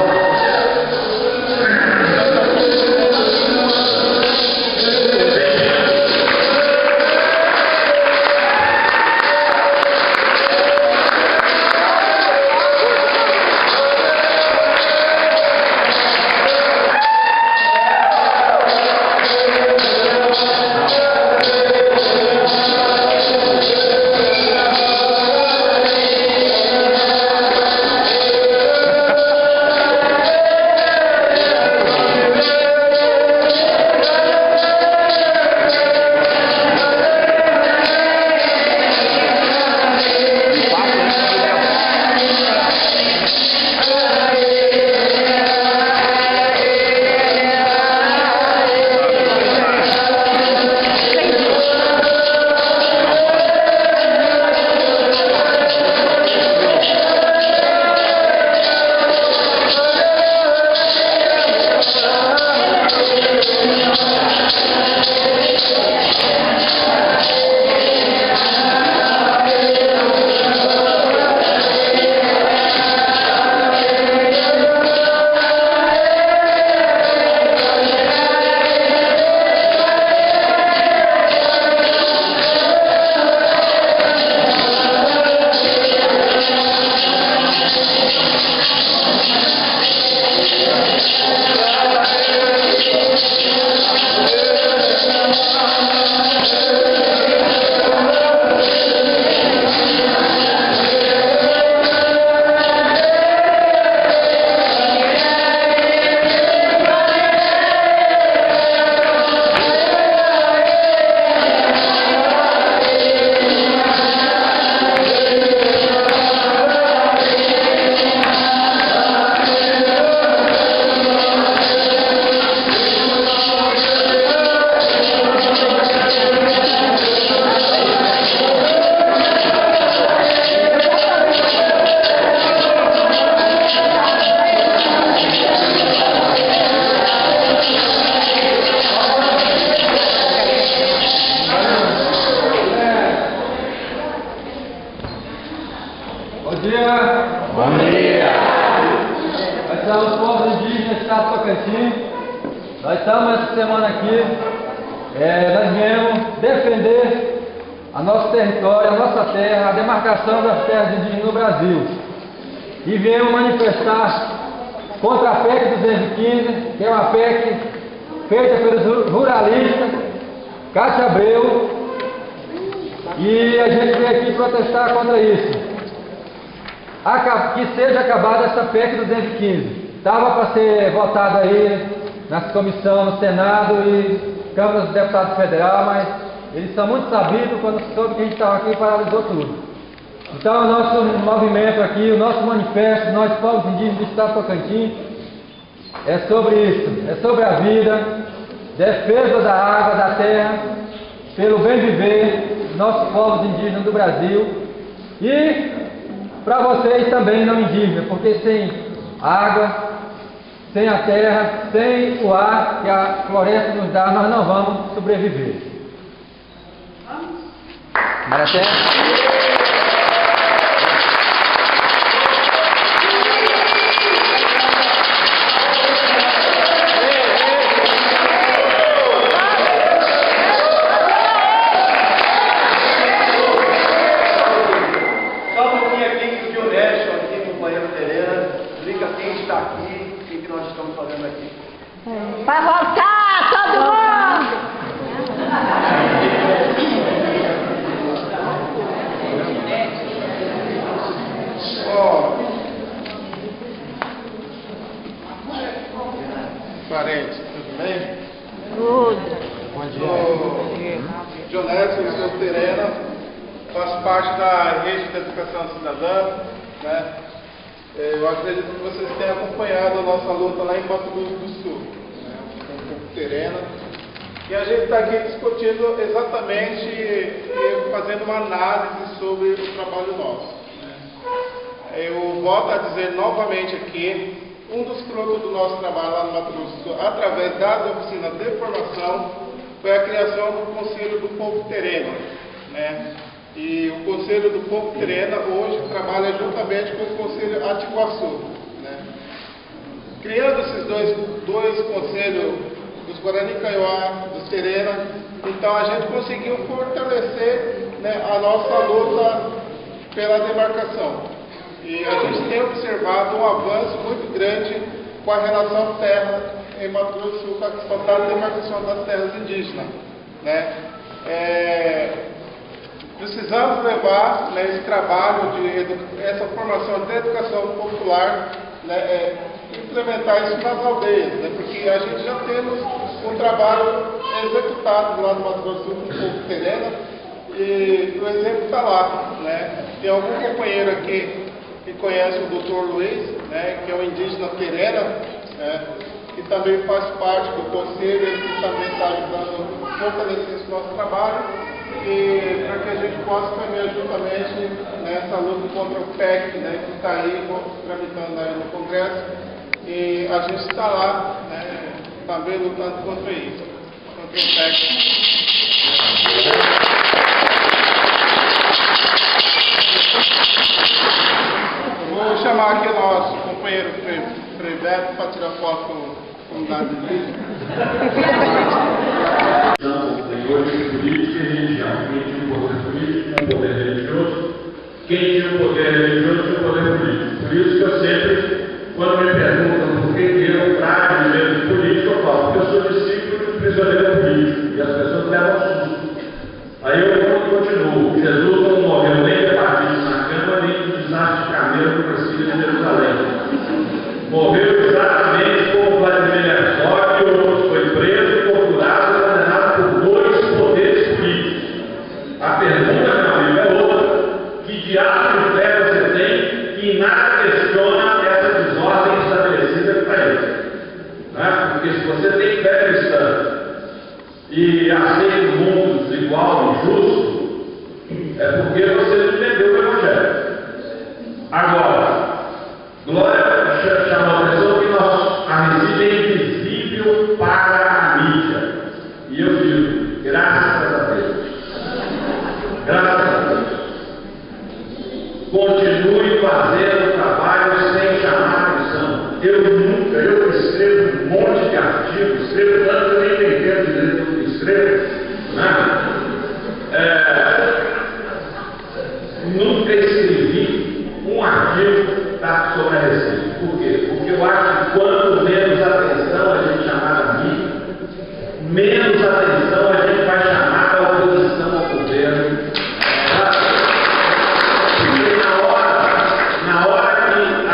Nós somos povos indígenas do estado do Tocantins. Nós estamos essa semana aqui, nós viemos defender a nosso território, a nossa terra, a demarcação das terras indígenas no Brasil. E viemos manifestar contra a PEC 215, que é uma PEC feita pelos ruralistas, Cátia Abreu, e a gente veio aqui protestar contra isso. Que seja acabada essa PEC 215. Estava para ser votada aí nas comissões, no Senado e Câmara dos Deputados Federal, mas eles são muito sabidos, quando soube que a gente estava aqui, paralisou tudo. Então o nosso movimento aqui, o nosso manifesto, nós povos indígenas do estado do Tocantins, é sobre isso, é sobre a vida, defesa da água, da terra, pelo bem viver dos nossos povos indígenas do Brasil e para vocês também não indígenas, porque sem água, sem a terra, sem o ar que a floresta nos dá, nós não vamos sobreviver. Maraté? Vai voltar, todo mundo! Parentes, tudo bem? Tudo. Bom dia. Jonelson, sou Terena, faço parte da Rede de Educação Cidadã, né? Eu acredito que vocês tenham acompanhado a nossa luta lá em Mato Grosso do Sul, né? Com o povo Terena. E a gente está aqui discutindo exatamente e fazendo uma análise sobre o trabalho nosso, né? Eu volto a dizer novamente aqui, um dos frutos do nosso trabalho lá no Mato Grosso do Sul, através das oficinas de formação, foi a criação do Conselho do Povo Terena, né? E o Conselho do Povo Terena hoje trabalha juntamente com o Conselho Atiguaçu, né? Criando esses dois conselhos, dos Guarani Kaiowá, dos Terena, então a gente conseguiu fortalecer, né, a nossa luta pela demarcação. E a gente tem observado um avanço muito grande com a relação terra em Mato Grosso do Sul, com a questão da demarcação das terras indígenas, né? Precisamos levar, né, esse trabalho, essa formação de educação popular, né, implementar isso nas aldeias, né, porque a gente já temos um trabalho executado lá no Mato Grosso do Sul com o povo Terena, e o exemplo está lá, né? Tem algum companheiro aqui que conhece o Dr. Luiz, né, que é um indígena Terena, né, que também faz parte do conselho, ele que também está ajudando a fortalecer esse nosso trabalho, e para que a gente possa caminhar juntamente nessa luta contra o PEC, né, que está aí tramitando aí no Congresso, e a gente está lá, né, também lutando contra isso, contra o PEC. Vou chamar aqui o nosso companheiro Frei Beto para tirar foto com o dado de vídeo. Tem hoje política e religião. Quem tinha um poder político tinha um poder religioso. Quem tinha um poder religioso tinha um poder político. Por isso que eu sempre, quando me perguntam por que eu trago de medo político, eu falo porque eu sou discípulo de um prisioneiro político. E as pessoas levam susto. Aí eu continuo. Jesus não morreu nem de hepatite na cama, nem de desastre de camelo no presídio de Jerusalém. Morreu exatamente como Vladimir Herzog, que outro foi preso, torturado e condenado por dois poderes políticos. A pergunta, meu amigo, é outra. Que diabo de fé você tem que em nada questiona essa desordem estabelecida para ele? Né? Porque se você tem fé cristã e aceita um mundo desigual e justo, é porque você não entendeu o Evangelho. Agora, Glória chama a atenção que a resília é invisível para a mídia. E eu digo, graças a Deus. Graças a Deus. Continue fazendo o trabalho sem chamar atenção. Eu escrevo um monte de artigos, escrevo tanto que eu nem entendo direito do que escrevo, né? Nunca escrevi um artigo sobre a Recife. Por quê? Porque eu acho que quanto menos atenção a gente chamar a mídia, menos atenção a gente vai chamar a oposição ao governo. Porque na hora que a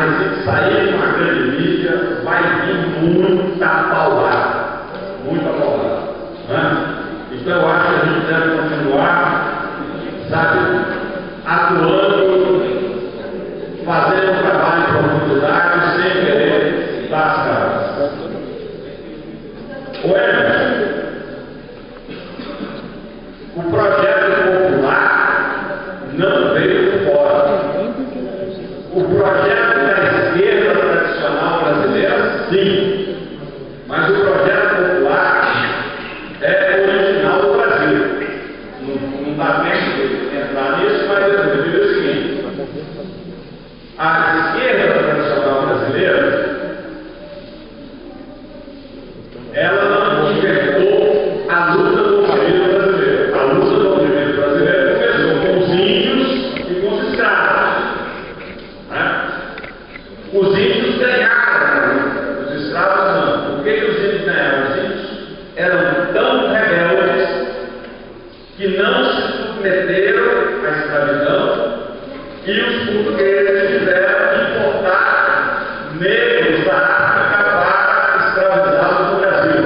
Recife sair de uma grande mídia, vai vir muita paulada. Muita paulada. Né? Então eu acho que a gente deve continuar, sabe, atuando, fazendo um trabalho em profundidade, sem querer dar as caras. O Emerson, o projeto popular não veio fora. nem entrar nisso, mas eu digo o seguinte: a esquerda tradicional brasileira, ela não inventou a luta do movimento brasileiro. A luta do movimento brasileiro começou com os índios e com os escravos. Né? Os índios ganharam, os escravos não. Por que os índios ganharam? Os índios eram tão rebeldes que não se submeteram à escravidão, e os portugueses tiveram que importar negros da África para escravizá-los no Brasil.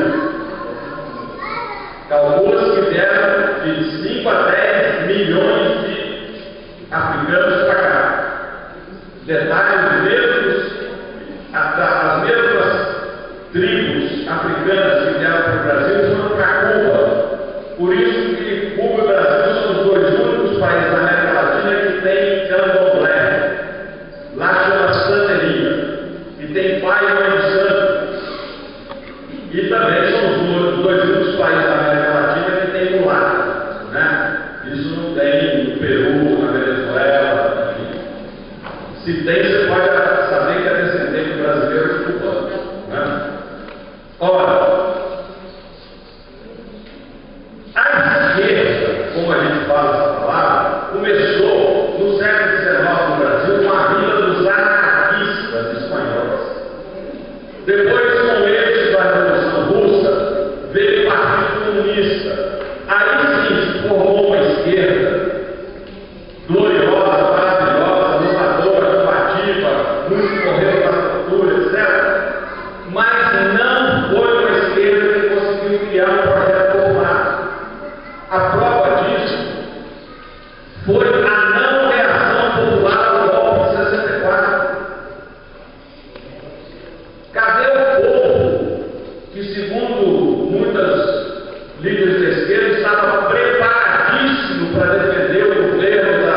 Calcula-se que vieram de 5 a 10 milhões de africanos para cá. Detalhe, as mesmas tribos africanas que vieram para o Brasil foram para Cuba. Por isso que Cuba e Brasil são os dois únicos países da América Latina que tem candomblé. Lá chama santeria. E tem pai e mãe de santo. E também são os dois únicos países da América Latina que tem mulata. Né? Isso não tem no Peru, na Venezuela, enfim. Se tem, você pode saber que é descendente brasileiro de cubano. Né? Ora, a esquerda, como a gente fala essa palavra, começou no século XIX no Brasil com a vinda dos anarquistas espanhóis. Depois, com o êxito da Revolução Russa, veio o Partido Comunista. Aí sim se formou uma esquerda gloriosa, maravilhosa, lutadora, combativa, muitos morreram na tortura, etc. Mas não foi uma esquerda que conseguiu criar um projeto popular. A prova disso foi a não reação popular ao golpe de 64. Cadê o povo que, segundo muitas líderes da esquerda, estava preparadíssimo para defender o governo da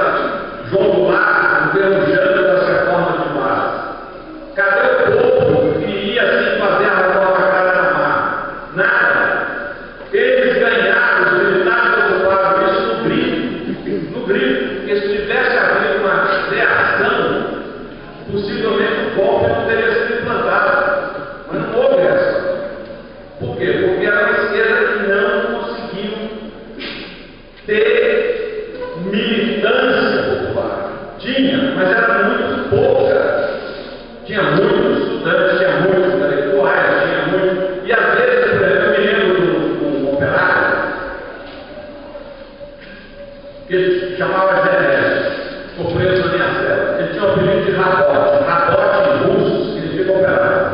João Goulart, o governo Jango das reformas de massa? Cadê o povo que iria assim fazer a reforma cara na mar? Nada. Eles ganharam, os militares ocuparam isso no grito. No grito. Porque se tivesse havido uma reação, possivelmente o golpe não teria sido implantado. Mas não houve essa. Por quê? Porque era uma esquerda que não conseguiu ter militância popular. Tinha, mas era muito pouca. Tinha muitos estudantes, tinha muitos intelectuais, tinha muito. E às vezes, por exemplo, eu me lembro de um operário que ele chamava Genésio, ficou preso na minha cela. Ele tinha o apelido de Rabote. Rabote em russo significa operário.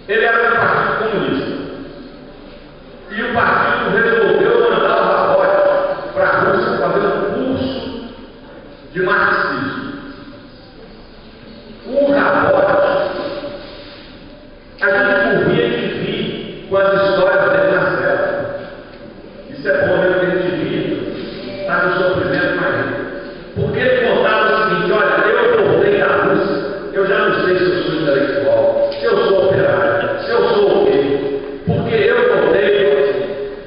Ele era do Partido Comunista. E o partido resolveu mandar o Rabote para a Rússia fazer um curso de marxismo. O Rabote, a gente morria de rir com as histórias dele na cela. Isso é bom, mesmo que a gente rir, está no sofrimento mais rico. Porque ele contava o seguinte: olha, eu voltei da Rússia, eu já não sei se eu sou intelectual, se eu sou operário, se eu sou o quê. Porque eu voltei,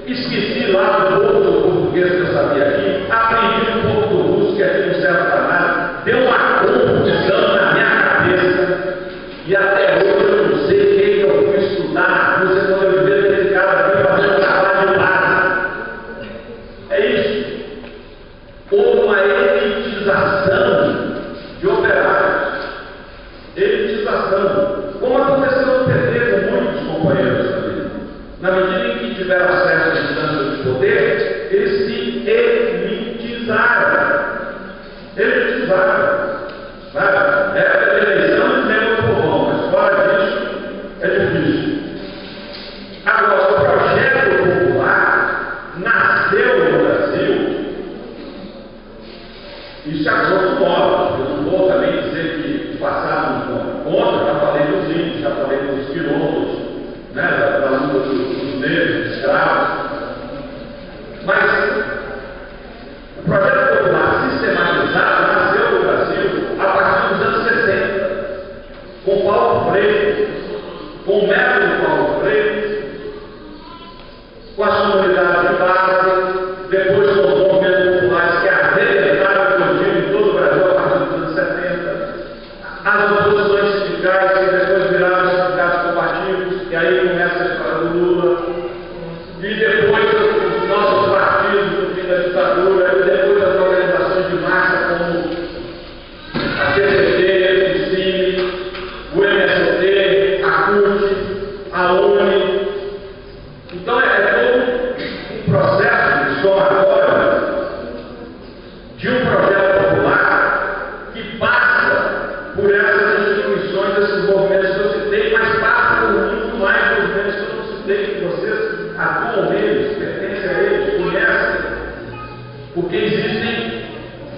esqueci lá do pouco do português que eu sabia aqui, aprendi um pouco do russo, que aqui não serve para nada, deu uma confusão na minha cabeça, e até hoje eu não sei quem eu fui estudar na Rússia quando eu vi aquele cara aqui fazendo trabalho de base. É isso. Houve uma elitização de operários. Elitização. Como aconteceu no PT com muitos companheiros ali. Na medida em que tiveram acesso à instância de poder, eles se elitizaram. Elitizaram. Sabe? É eleição de membro do povão, mas fora disso é difícil. Agora, o projeto popular nasceu no Brasil. Isso é grosso modo. Eu não vou também dizer que passaram contra, já falei dos índios, já falei dos quilombos, né, da luta dos negros, dos escravos. Mas o projeto popular sistematizado nasceu no Brasil a partir dos anos 60, com Paulo Freire, com o método Paulo Freire, com as comunidades de base, depois com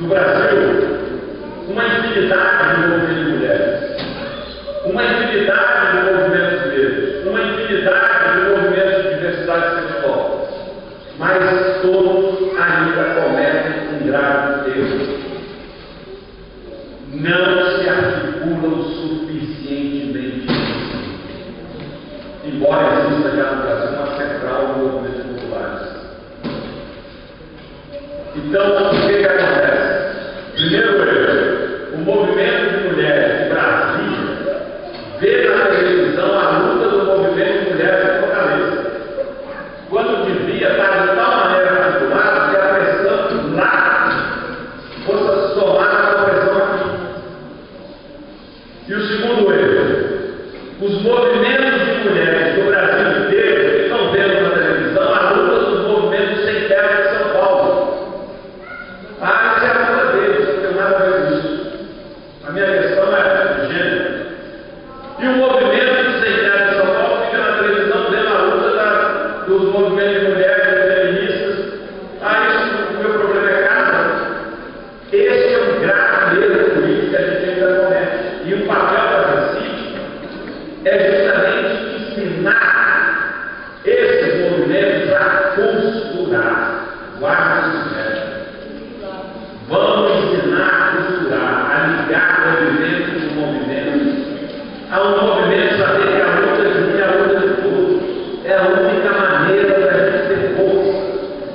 no Brasil, uma infinidade de movimentos de mulheres, uma infinidade de movimentos negros, uma infinidade de movimentos de diversidade sexual, mas todos ainda cometem um grave erro. Não se articulam suficientemente. Embora exista já no Brasil uma central de movimentos populares. Então, o que acontece? Primeiro erro, o movimento de mulheres de Brasília vê na televisão a luta do movimento de mulheres de Fortaleza, quando devia estar de tal maneira articulado que a pressão lá fosse somada com a pressão aqui. E o segundo erro, os movimentos de mulheres do Brasil inteiro estão vendo na televisão a luta dos movimentos sem terra de São Paulo. Ah, isso é a luta deles, não tem nada a ver com isso. A minha questão é de gênero. E o movimento sem terra de São Paulo fica na televisão vendo a luta dos movimentos de mulheres feministas. Ah, isso, o meu problema é casa. Esse é um grave erro político que a gente ainda comete. E o papel da Recife é justamente ensinar esses movimentos a costurar. Guarda isso, velho. Vamos ensinar a costurar, a ligar movimentos com movimentos. A um movimento saber que a luta de um é a luta de todos. É a única maneira da gente ter força.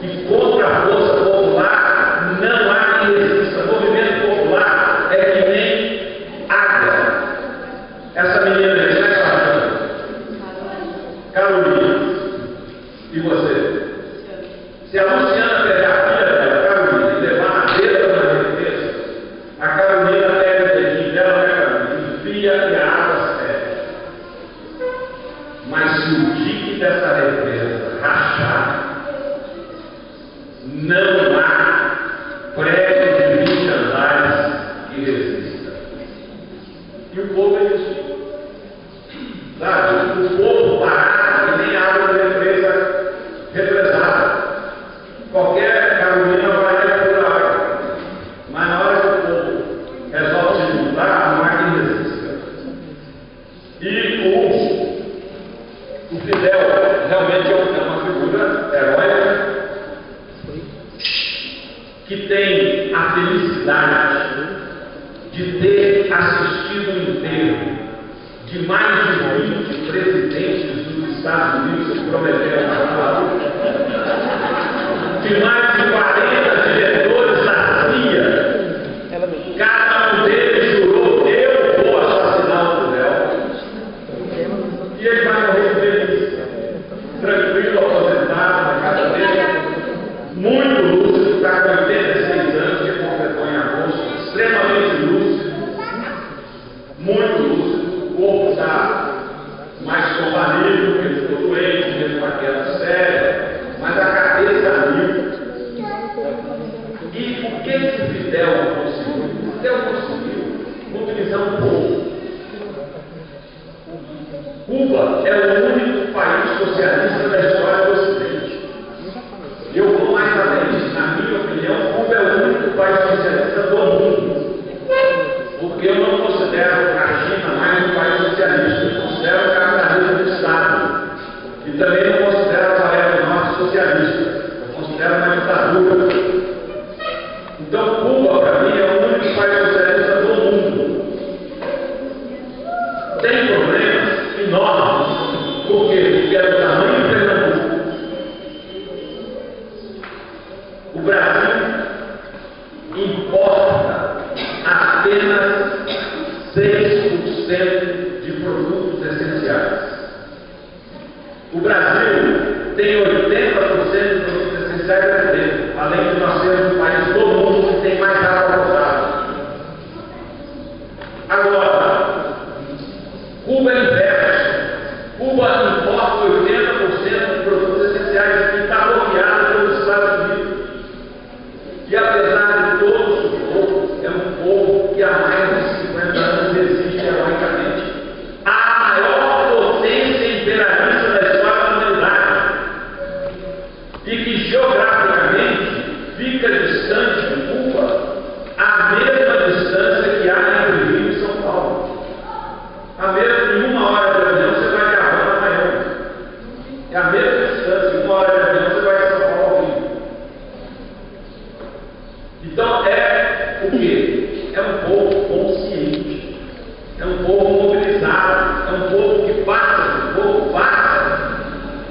E contra a força popular não há quem resista. Movimento popular é que nem água. Essa menina aí, como é que ela chama? Carolina. E você? Se a Luciana pegar a filha dela, Carolina, e levar na beira da defesa, a Carolina pega o dedinho dela, né, Carolina? Enfia e a água seca. Mas se o dique dessa represa rachar, não há prédio de 20 andares que resista. E o povo é isso. Sabe? O povo parado que nem água de represa represada. Qualquer Carolina vai por água. Mas na hora que o povo resolve se juntar, não há quem resista. E o Fidel realmente é uma figura heróica que tem a felicidade de ter assistido um enterro de mais de 20 presidentes dos Estados Unidos que prometeram matar, de mais de 40 diretores da CIA, cada um deles jurou: eu vou assassinar o Fidel. E ele vai morrer feliz, tranquilo, aposentado na casa dele, muito lúcido, está com 86 anos, que completou em agosto, extremamente lúcido, muito lúcido, o corpo está mais combalido, porque ele ficou doente, mesmo com a queda séria, mas a cabeça mil. E por que esse Fidel conseguiu? Fidel conseguiu mobilizar um povo. Cuba é o único país socialista da história do Ocidente. Eu vou mais além. Na minha opinião, Cuba é o único país socialista do mundo. Porque eu não considero a China mais um país socialista. Eu considero o capitalismo de Estado. E também não considero a Coreia do Norte socialista. Eu considero uma ditadura. Então, Cuba, para mim, é o único país socialista do mundo. Tem problemas enormes. Por quê? Porque é do tamanho de Pernambuco. O Brasil importa apenas 6% de produtos essenciais. O Brasil tem 80% de produtos essenciais dentro, além de nós sermos o país do mundo que tem mais água potável. Agora, Cuba inverte. Cuba importa 80% de produtos essenciais que está bloqueado pelos Estados Unidos. E apesar de todo o sufoco, é um povo que há mais de 50 anos resiste heroicamente. A maior potência imperialista da história da humanidade. E que geograficamente fica distante de Cuba Então é o quê? É um povo consciente, é um povo mobilizado, é um povo que passa, um povo passa,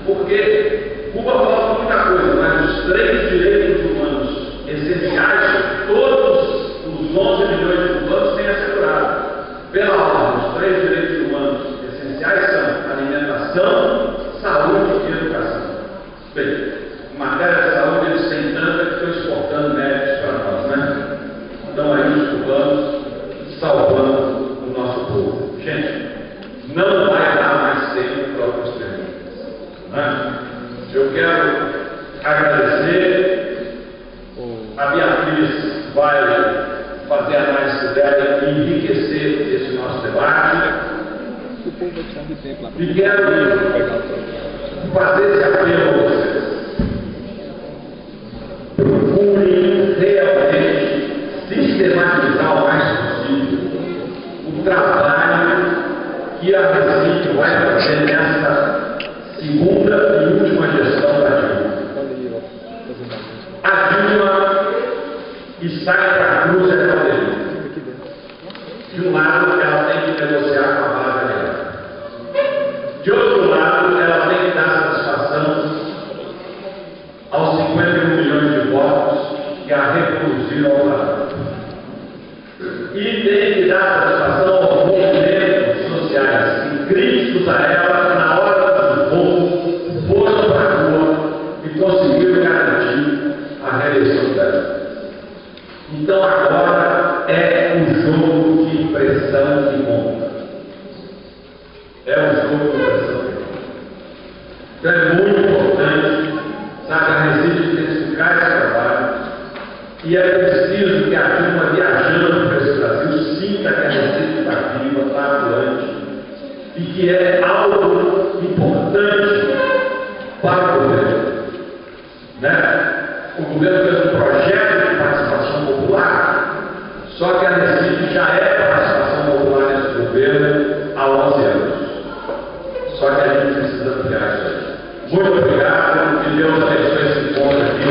porque Cuba falta muita coisa, mas os 3 direitos humanos essenciais, todos os 11 milhões de cubanos têm assegurado. Pela ordem, os 3 direitos humanos essenciais são alimentação, saúde e educação. Bem, em matéria de saúde eles têm tanta que estão exportando médicos para nós, né? Então aí os cubanos salvando o nosso povo. Gente, não vai dar mais tempo para outros termos, né? Eu quero agradecer. A Beatriz vai fazer a análise dela e enriquecer esse nosso debate. E quero fazer esse apelo a vocês. Procurem realmente sistematizar o mais possível o trabalho que a Recife vai fazer nessa segunda e última gestão da Dilma. A Dilma está para a cruz da pandemia. De um lado, ela tem que negociar com a base aliada. De outro lado, ela tem que dar satisfação aos 51 milhões de votos que a reproduziram ao lado. E tem que dar satisfação aos movimentos sociais que, críticos a ela, na hora do voto, foram para a rua e conseguiram garantir a reeleição dela. Então agora é um jogo de pressão e conta. É um jogo de pressão e conta. Então é muito importante, sabe, a Recife intensificar esse trabalho. E é preciso que a Dilma, viajando para esse Brasil, sinta que a Recife está viva, está atuante, e que é algo importante para o governo. Né? O governo fez um projeto de participação popular, só que a Recife já é participação popular nesse governo há 11 anos. Só que a gente precisa ampliar isso aí. Muito obrigado, que Deus abençoe esse encontro aqui.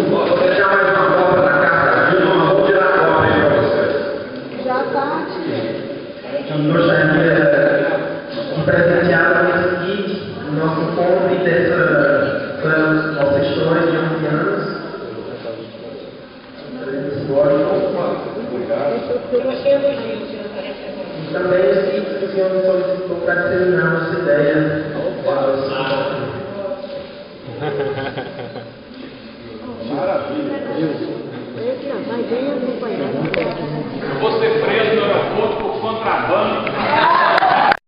Vou deixar mais uma cópia da carta Dilma, mas vou tirar a cópia aí para vocês. Já tá. Eu gostaria de presentear nesse kit o nosso encontro e dessa nossa história de 11 anos. E também os kits que o senhor me solicitou para disseminar nossa ideia.